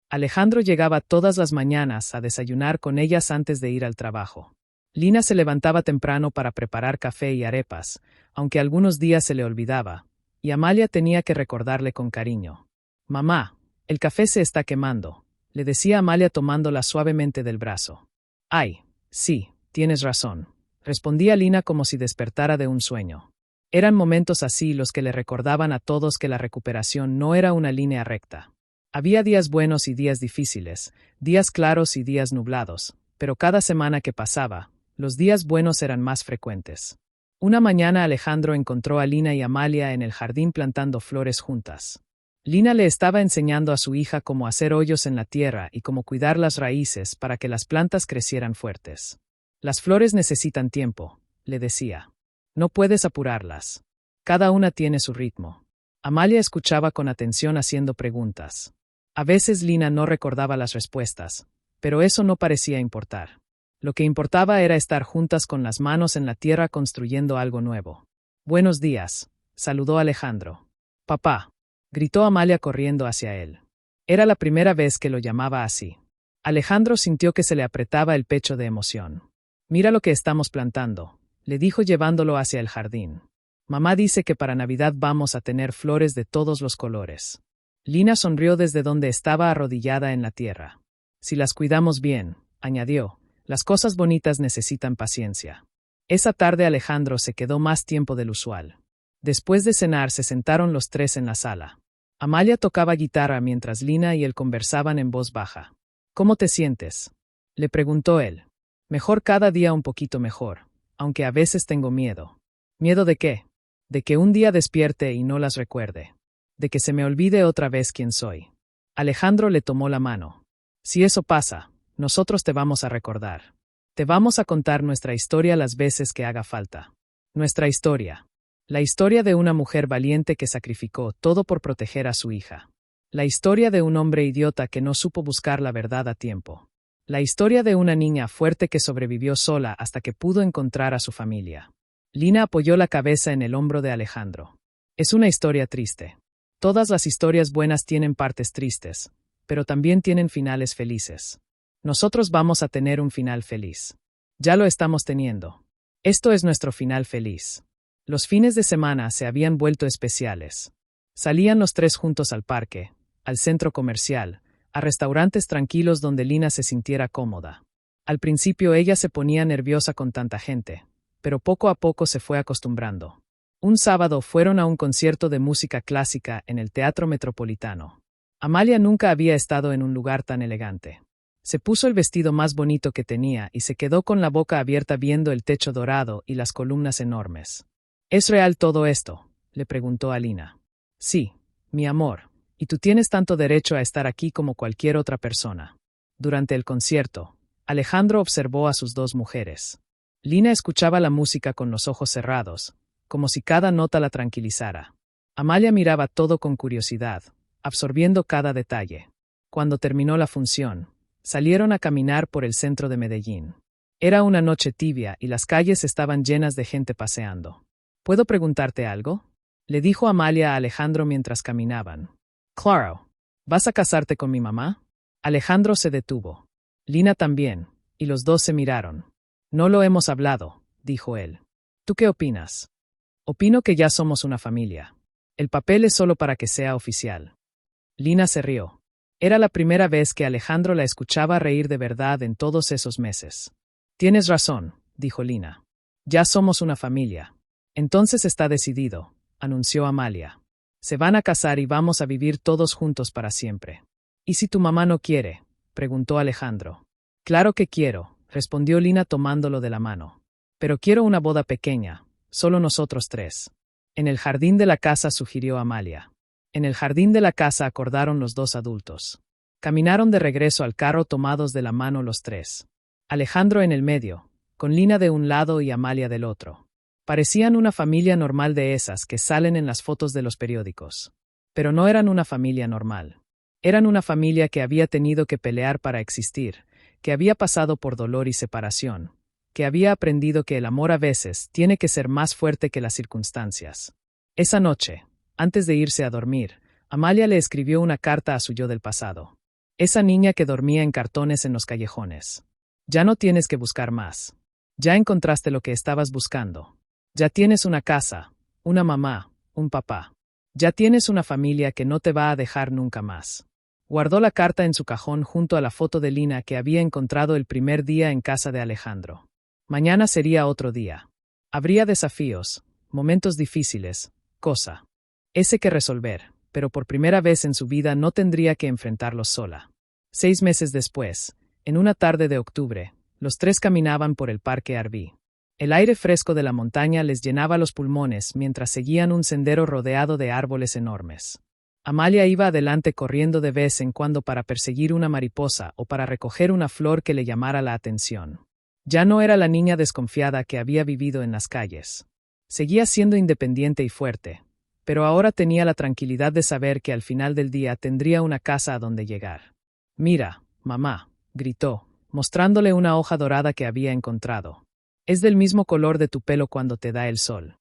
Alejandro llegaba todas las mañanas a desayunar con ellas antes de ir al trabajo. Lina se levantaba temprano para preparar café y arepas, aunque algunos días se le olvidaba, y Amalia tenía que recordarle con cariño. Mamá, el café se está quemando, le decía Amalia tomándola suavemente del brazo. Ay, sí, tienes razón, respondía Lina como si despertara de un sueño. Eran momentos así los que le recordaban a todos que la recuperación no era una línea recta. Había días buenos y días difíciles, días claros y días nublados, pero cada semana que pasaba, los días buenos eran más frecuentes. Una mañana Alejandro encontró a Lina y Amalia en el jardín plantando flores juntas. Lina le estaba enseñando a su hija cómo hacer hoyos en la tierra y cómo cuidar las raíces para que las plantas crecieran fuertes. Las flores necesitan tiempo, le decía. No puedes apurarlas. Cada una tiene su ritmo. Amalia escuchaba con atención haciendo preguntas. A veces Lina no recordaba las respuestas, pero eso no parecía importar. Lo que importaba era estar juntas con las manos en la tierra construyendo algo nuevo. «Buenos días», saludó Alejandro. «Papá», gritó Amalia corriendo hacia él. Era la primera vez que lo llamaba así. Alejandro sintió que se le apretaba el pecho de emoción. «Mira lo que estamos plantando», le dijo llevándolo hacia el jardín. «Mamá dice que para Navidad vamos a tener flores de todos los colores». Lina sonrió desde donde estaba arrodillada en la tierra. «Si las cuidamos bien», añadió, «las cosas bonitas necesitan paciencia». Esa tarde Alejandro se quedó más tiempo del usual. Después de cenar se sentaron los tres en la sala. Amalia tocaba guitarra mientras Lina y él conversaban en voz baja. «¿Cómo te sientes?», le preguntó él. «Mejor, cada día un poquito mejor, aunque a veces tengo miedo». «¿Miedo de qué?». «De que un día despierte y no las recuerde. De que se me olvide otra vez quién soy». Alejandro le tomó la mano. «Si eso pasa, nosotros te vamos a recordar. Te vamos a contar nuestra historia las veces que haga falta. Nuestra historia. La historia de una mujer valiente que sacrificó todo por proteger a su hija. La historia de un hombre idiota que no supo buscar la verdad a tiempo. La historia de una niña fuerte que sobrevivió sola hasta que pudo encontrar a su familia». Lina apoyó la cabeza en el hombro de Alejandro. «Es una historia triste. Todas las historias buenas tienen partes tristes, pero también tienen finales felices. Nosotros vamos a tener un final feliz. Ya lo estamos teniendo. Esto es nuestro final feliz». Los fines de semana se habían vuelto especiales. Salían los tres juntos al parque, al centro comercial, a restaurantes tranquilos donde Lina se sintiera cómoda. Al principio ella se ponía nerviosa con tanta gente, pero poco a poco se fue acostumbrando. Un sábado fueron a un concierto de música clásica en el Teatro Metropolitano. Amalia nunca había estado en un lugar tan elegante. Se puso el vestido más bonito que tenía y se quedó con la boca abierta viendo el techo dorado y las columnas enormes. «¿Es real todo esto?», le preguntó a Lina. «Sí, mi amor, y tú tienes tanto derecho a estar aquí como cualquier otra persona». Durante el concierto, Alejandro observó a sus dos mujeres. Lina escuchaba la música con los ojos cerrados, como si cada nota la tranquilizara. Amalia miraba todo con curiosidad, absorbiendo cada detalle. Cuando terminó la función, salieron a caminar por el centro de Medellín. Era una noche tibia y las calles estaban llenas de gente paseando. «¿Puedo preguntarte algo?», le dijo Amalia a Alejandro mientras caminaban. «Claro. ¿Vas a casarte con mi mamá?». Alejandro se detuvo. Lina también, y los dos se miraron. «No lo hemos hablado», dijo él. «¿Tú qué opinas?». «Opino que ya somos una familia. El papel es solo para que sea oficial». Lina se rió. Era la primera vez que Alejandro la escuchaba reír de verdad en todos esos meses. «Tienes razón», dijo Lina. «Ya somos una familia». «Entonces está decidido», anunció Amalia. «Se van a casar y vamos a vivir todos juntos para siempre». «¿Y si tu mamá no quiere?», preguntó Alejandro. «Claro que quiero», respondió Lina tomándolo de la mano. «Pero quiero una boda pequeña, solo nosotros tres». «En el jardín de la casa», sugirió Amalia. En el jardín de la casa acordaron los dos adultos. Caminaron de regreso al carro tomados de la mano los tres. Alejandro en el medio, con Lina de un lado y Amalia del otro. Parecían una familia normal de esas que salen en las fotos de los periódicos. Pero no eran una familia normal. Eran una familia que había tenido que pelear para existir, que había pasado por dolor y separación, que había aprendido que el amor a veces tiene que ser más fuerte que las circunstancias. Esa noche, antes de irse a dormir, Amalia le escribió una carta a su yo del pasado. Esa niña que dormía en cartones en los callejones. Ya no tienes que buscar más. Ya encontraste lo que estabas buscando. Ya tienes una casa, una mamá, un papá. Ya tienes una familia que no te va a dejar nunca más. Guardó la carta en su cajón junto a la foto de Lina que había encontrado el primer día en casa de Alejandro. Mañana sería otro día. Habría desafíos, momentos difíciles, ese que resolver, pero por primera vez en su vida no tendría que enfrentarlos sola. 6 meses después, en una tarde de octubre, los tres caminaban por el Parque Arví. El aire fresco de la montaña les llenaba los pulmones mientras seguían un sendero rodeado de árboles enormes. Amalia iba adelante corriendo de vez en cuando para perseguir una mariposa o para recoger una flor que le llamara la atención. Ya no era la niña desconfiada que había vivido en las calles. Seguía siendo independiente y fuerte, pero ahora tenía la tranquilidad de saber que al final del día tendría una casa a donde llegar. «Mira, mamá», gritó, mostrándole una hoja dorada que había encontrado. «Es del mismo color de tu pelo cuando te da el sol».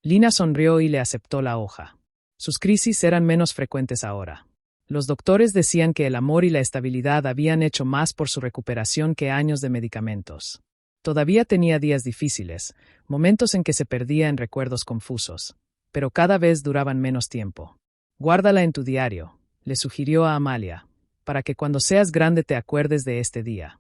Lina sonrió y le aceptó la hoja. Sus crisis eran menos frecuentes ahora. Los doctores decían que el amor y la estabilidad habían hecho más por su recuperación que años de medicamentos. Todavía tenía días difíciles, momentos en que se perdía en recuerdos confusos, pero cada vez duraban menos tiempo. «Guárdala en tu diario», le sugirió a Amalia, «para que cuando seas grande te acuerdes de este día».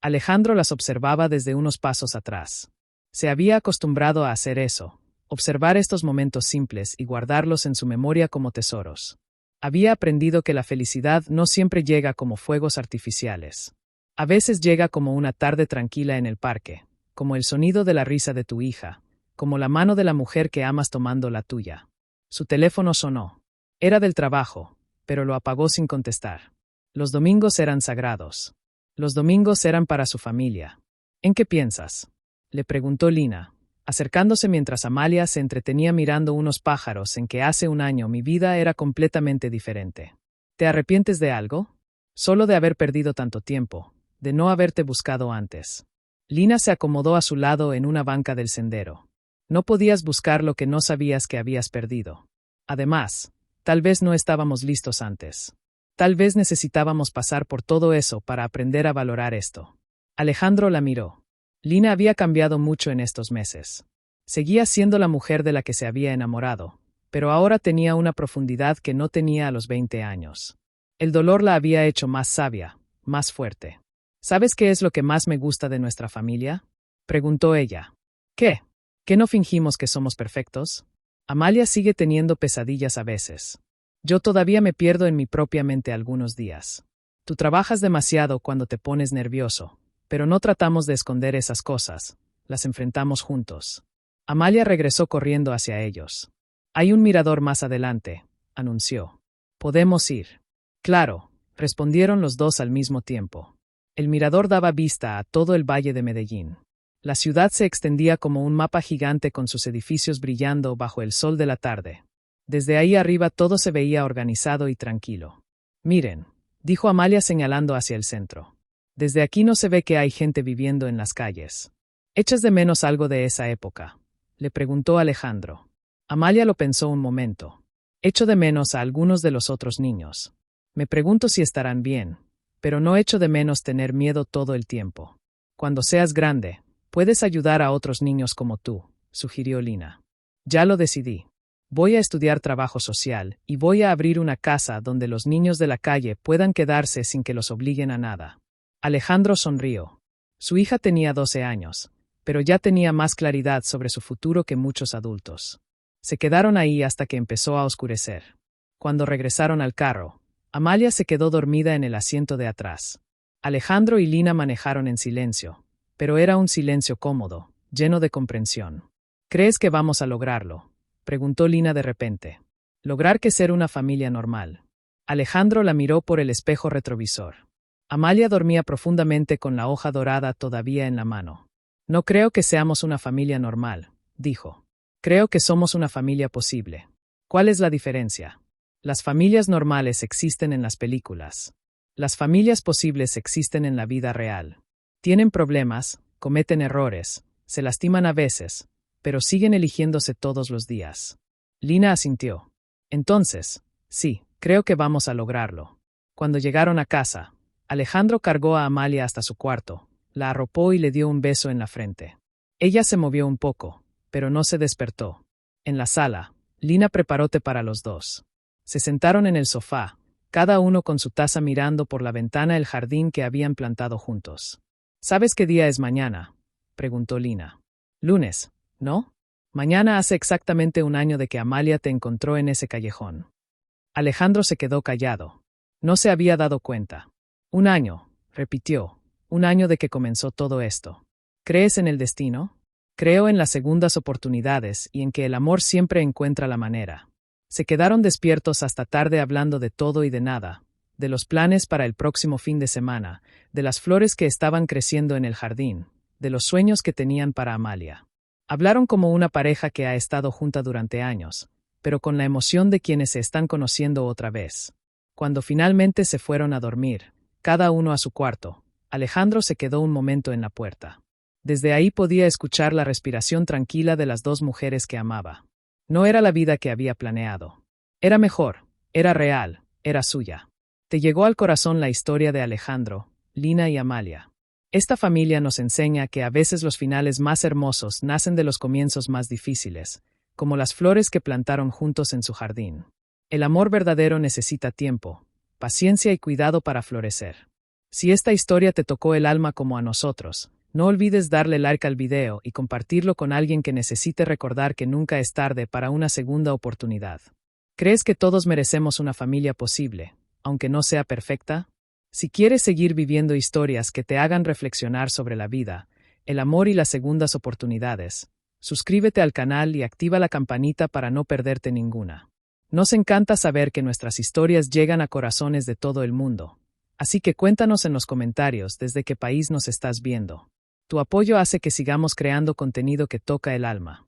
Alejandro las observaba desde unos pasos atrás. Se había acostumbrado a hacer eso, observar estos momentos simples y guardarlos en su memoria como tesoros. Había aprendido que la felicidad no siempre llega como fuegos artificiales. A veces llega como una tarde tranquila en el parque, como el sonido de la risa de tu hija, como la mano de la mujer que amas tomando la tuya. Su teléfono sonó. Era del trabajo, pero lo apagó sin contestar. Los domingos eran sagrados. Los domingos eran para su familia. «¿En qué piensas?», le preguntó Lina, acercándose mientras Amalia se entretenía mirando unos pájaros en que hace un año mi vida era completamente diferente. «¿Te arrepientes de algo? Solo de haber perdido tanto tiempo, de no haberte buscado antes». Lina se acomodó a su lado en una banca del sendero. «No podías buscar lo que no sabías que habías perdido. Además, tal vez no estábamos listos antes. Tal vez necesitábamos pasar por todo eso para aprender a valorar esto». Alejandro la miró. Lina había cambiado mucho en estos meses. Seguía siendo la mujer de la que se había enamorado, pero ahora tenía una profundidad que no tenía a los 20 años. El dolor la había hecho más sabia, más fuerte. «¿Sabes qué es lo que más me gusta de nuestra familia?», preguntó ella. «¿Qué? ¿Que no fingimos que somos perfectos? Amalia sigue teniendo pesadillas a veces. Yo todavía me pierdo en mi propia mente algunos días. Tú trabajas demasiado cuando te pones nervioso, pero no tratamos de esconder esas cosas, las enfrentamos juntos». Amalia regresó corriendo hacia ellos. «Hay un mirador más adelante», anunció. «¿Podemos ir?» «Claro», respondieron los dos al mismo tiempo. El mirador daba vista a todo el valle de Medellín. La ciudad se extendía como un mapa gigante con sus edificios brillando bajo el sol de la tarde. Desde ahí arriba todo se veía organizado y tranquilo. «Miren», dijo Amalia señalando hacia el centro. «Desde aquí no se ve que hay gente viviendo en las calles». «¿Echas de menos algo de esa época?», le preguntó Alejandro. Amalia lo pensó un momento. «Echo de menos a algunos de los otros niños. Me pregunto si estarán bien, pero no echo de menos tener miedo todo el tiempo. Cuando seas grande, puedes ayudar a otros niños como tú», sugirió Lina. «Ya lo decidí. Voy a estudiar trabajo social y voy a abrir una casa donde los niños de la calle puedan quedarse sin que los obliguen a nada». Alejandro sonrió. Su hija tenía 12 años, pero ya tenía más claridad sobre su futuro que muchos adultos. Se quedaron ahí hasta que empezó a oscurecer. Cuando regresaron al carro, Amalia se quedó dormida en el asiento de atrás. Alejandro y Lina manejaron en silencio, pero era un silencio cómodo, lleno de comprensión. «¿Crees que vamos a lograrlo?», preguntó Lina de repente. «¿Lograr que ser una familia normal?». Alejandro la miró por el espejo retrovisor. Amalia dormía profundamente con la hoja dorada todavía en la mano. «No creo que seamos una familia normal», dijo. «Creo que somos una familia posible». «¿Cuál es la diferencia?». «Las familias normales existen en las películas. Las familias posibles existen en la vida real. Tienen problemas, cometen errores, se lastiman a veces, pero siguen eligiéndose todos los días». Lina asintió. «Entonces, sí, creo que vamos a lograrlo». Cuando llegaron a casa, Alejandro cargó a Amalia hasta su cuarto, la arropó y le dio un beso en la frente. Ella se movió un poco, pero no se despertó. En la sala, Lina preparó té para los dos. Se sentaron en el sofá, cada uno con su taza mirando por la ventana el jardín que habían plantado juntos. «¿Sabes qué día es mañana?», preguntó Lina. «Lunes, ¿no? Mañana hace exactamente un año de que Amalia te encontró en ese callejón». Alejandro se quedó callado. No se había dado cuenta. «Un año», repitió, «un año de que comenzó todo esto». «¿Crees en el destino?». Creo en las segundas oportunidades y en que el amor siempre encuentra la manera. Se quedaron despiertos hasta tarde hablando de todo y de nada, de los planes para el próximo fin de semana, de las flores que estaban creciendo en el jardín, de los sueños que tenían para Amalia. Hablaron como una pareja que ha estado junta durante años, pero con la emoción de quienes se están conociendo otra vez. Cuando finalmente se fueron a dormir, cada uno a su cuarto, Alejandro se quedó un momento en la puerta. Desde ahí podía escuchar la respiración tranquila de las dos mujeres que amaba. No era la vida que había planeado. Era mejor, era real, era suya. Te llegó al corazón la historia de Alejandro, Lina y Amalia. Esta familia nos enseña que a veces los finales más hermosos nacen de los comienzos más difíciles, como las flores que plantaron juntos en su jardín. El amor verdadero necesita tiempo, paciencia y cuidado para florecer. Si esta historia te tocó el alma como a nosotros, no olvides darle like al video y compartirlo con alguien que necesite recordar que nunca es tarde para una segunda oportunidad. ¿Crees que todos merecemos una familia posible, aunque no sea perfecta? Si quieres seguir viviendo historias que te hagan reflexionar sobre la vida, el amor y las segundas oportunidades, suscríbete al canal y activa la campanita para no perderte ninguna. Nos encanta saber que nuestras historias llegan a corazones de todo el mundo. Así que cuéntanos en los comentarios desde qué país nos estás viendo. Tu apoyo hace que sigamos creando contenido que toca el alma.